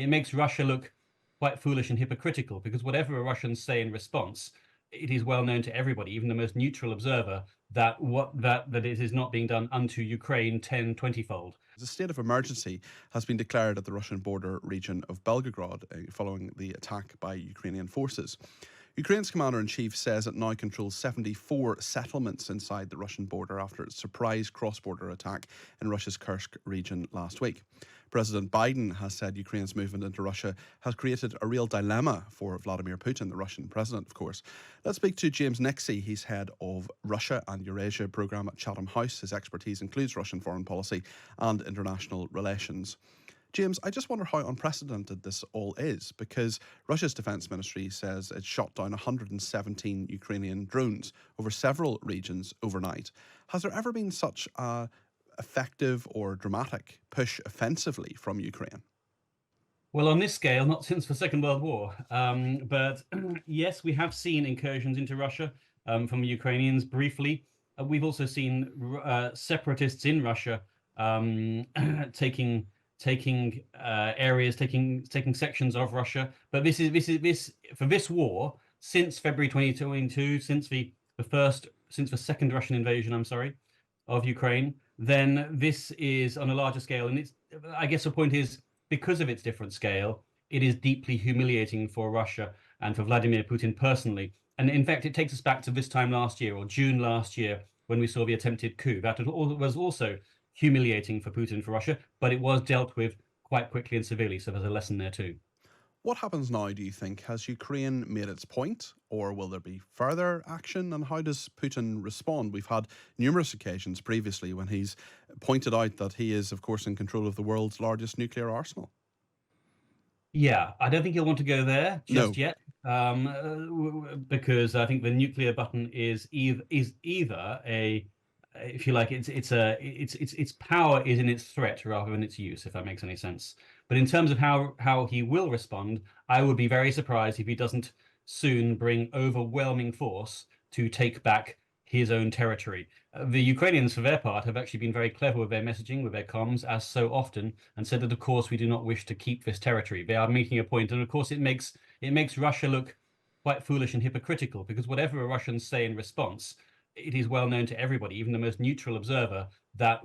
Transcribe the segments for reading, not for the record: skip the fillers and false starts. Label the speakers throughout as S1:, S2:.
S1: it makes Russia look quite foolish and hypocritical, because whatever the Russians say in response, it is well known to everybody, even the most neutral observer, that it is not being done unto Ukraine 10, 20-fold.
S2: A state of emergency has been declared at the Russian border region of Belgorod following the attack by Ukrainian forces. Ukraine's commander-in-chief says it now controls 74 settlements inside the Russian border after its surprise cross-border attack in Russia's Kursk region last week. President Biden has said Ukraine's movement into Russia has created a real dilemma for Vladimir Putin, the Russian president, of course. Let's speak to James Nixey. He's head of Russia and Eurasia programme at Chatham House. His expertise includes Russian foreign policy and international relations. James, I just wonder how unprecedented this all is, because Russia's defence ministry says it shot down 117 Ukrainian drones over several regions overnight. Has there ever been such a effective or dramatic push offensively from Ukraine?
S1: Well, on this scale, not since the Second World War. But yes, we have seen incursions into Russia from the Ukrainians briefly. We've also seen separatists in Russia taking areas, taking sections of Russia. But this for this war since February 2022, since the second Russian invasion, of Ukraine. Then this is on a larger scale, and I guess the point is, because of its different scale, it is deeply humiliating for Russia and for Vladimir Putin personally. And in fact, it takes us back to this time last year, or June last year, when we saw the attempted coup. That was also humiliating for Putin, for Russia, but it was dealt with quite quickly and severely. So there's a lesson there too.
S2: What happens now, do you think? Has Ukraine made its point, or will there be further action? And how does Putin respond? We've had numerous occasions previously when he's pointed out that he is, of course, in control of the world's largest nuclear arsenal.
S1: Yeah, I don't think he'll want to go there just
S2: No.
S1: yet, because I think the nuclear button is either a, if you like, its power is in its threat rather than its use, if that makes any sense. But in terms of how he will respond, I would be very surprised if he doesn't soon bring overwhelming force to take back his own territory. The Ukrainians, for their part, have actually been very clever with their messaging, with their comms, as so often, and said that, of course, we do not wish to keep this territory. They are making a point, and of course, it makes Russia look quite foolish and hypocritical, because whatever the Russians say in response, it is well known to everybody, even the most neutral observer, that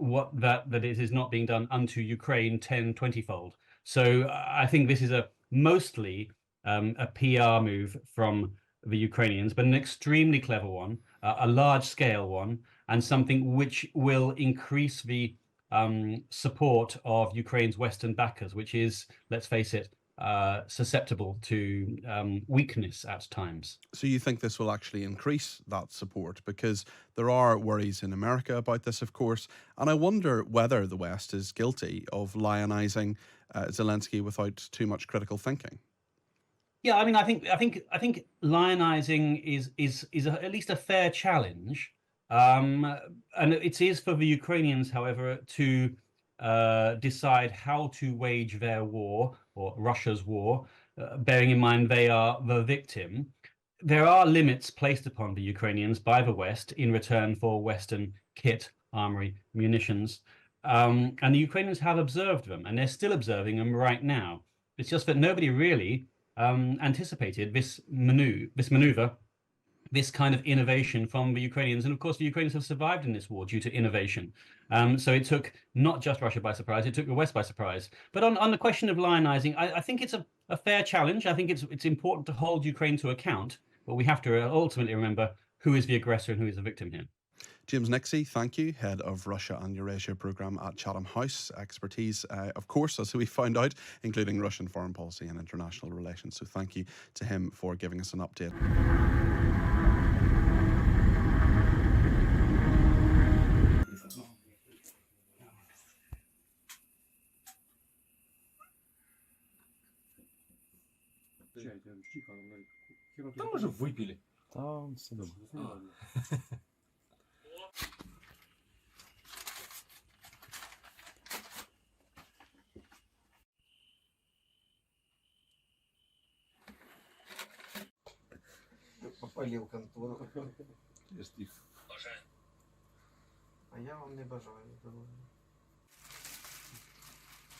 S1: it is not being done unto Ukraine 10, 20-fold. So I think this is mostly a PR move from the Ukrainians, but an extremely clever one, a large-scale one, and something which will increase the support of Ukraine's Western backers, which is, let's face it, susceptible to weakness at times.
S2: So you think this will actually increase that support? Because there are worries in America about this, of course, and I wonder whether the West is guilty of lionising Zelensky without too much critical thinking.
S1: Yeah, I mean, I think lionizing is at least a fair challenge, and it is for the Ukrainians, however, to decide how to wage their war, or Russia's war, bearing in mind they are the victim. There are limits placed upon the Ukrainians by the West in return for Western kit, armory, munitions, and the Ukrainians have observed them, and they're still observing them right now. It's just that nobody really anticipated this maneuver, this kind of innovation from the Ukrainians. And of course, the Ukrainians have survived in this war due to innovation. So it took not just Russia by surprise, it took the West by surprise. But on the question of lionizing, I think it's a fair challenge. I think it's important to hold Ukraine to account, but we have to ultimately remember who is the aggressor and who is the victim here.
S2: James Nixey, thank you, head of Russia and Eurasia programme at Chatham House. Expertise, of course, as we found out, including Russian foreign policy and international relations. So thank you to him for giving us an update.
S3: Там уже выпили.
S4: Там все добре.
S3: Попалив контору.
S5: А я вам не бажаю здоров'я.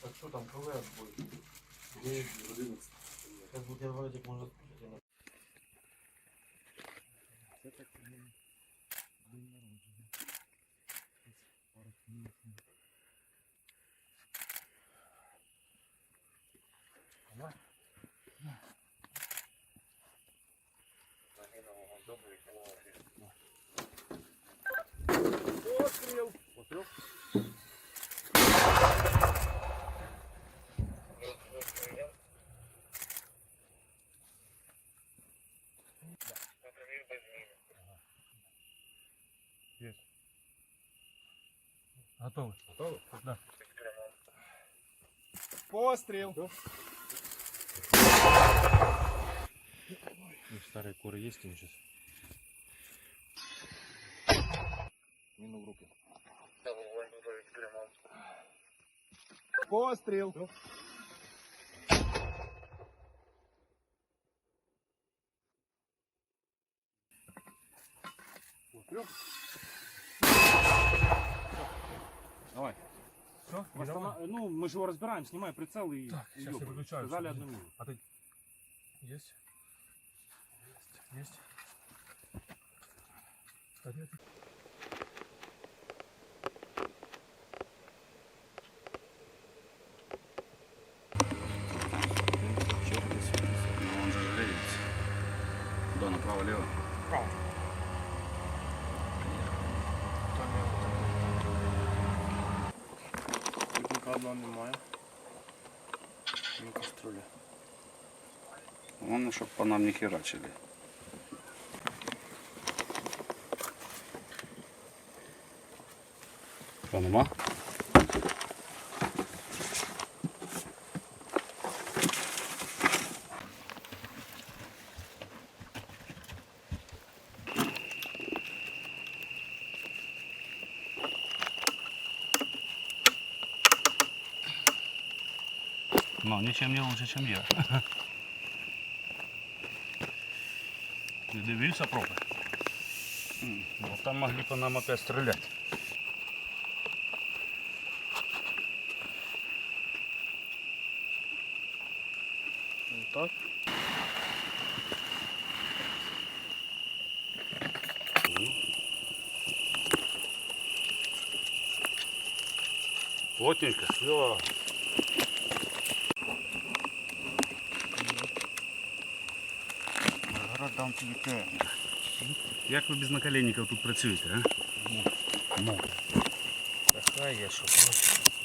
S5: Так що там, коли відбой? Как бутербродик может быть.
S3: Постріл! Постріл? Есть. Готовы? Готовы? Да. Пострел! Старые куры есть у них сейчас? Мину в руки. Пострел! Пострел! Давай.
S4: Все?
S3: Ну, мы же его разбираем, снимай прицел и
S4: Так, сейчас я
S3: уёбывай.
S4: выключаю.
S3: Сказали одну минуту.
S4: А ты... Есть? Есть? Есть?
S6: Он же греется. Куда, направо-лево?
S4: Право.
S6: Кабла немає. На кастрюлі. Головне, щоб по нам не херачили. Що, нема? Ну, ничем не лучше, чем я. Ты дивился пробы? Вот там могли по нам опять стрелять. Вот так. Плотненько, все. Дам тобі темно. Як ви без наколенників тут працюєте, а? Ну. Та хай я що проти.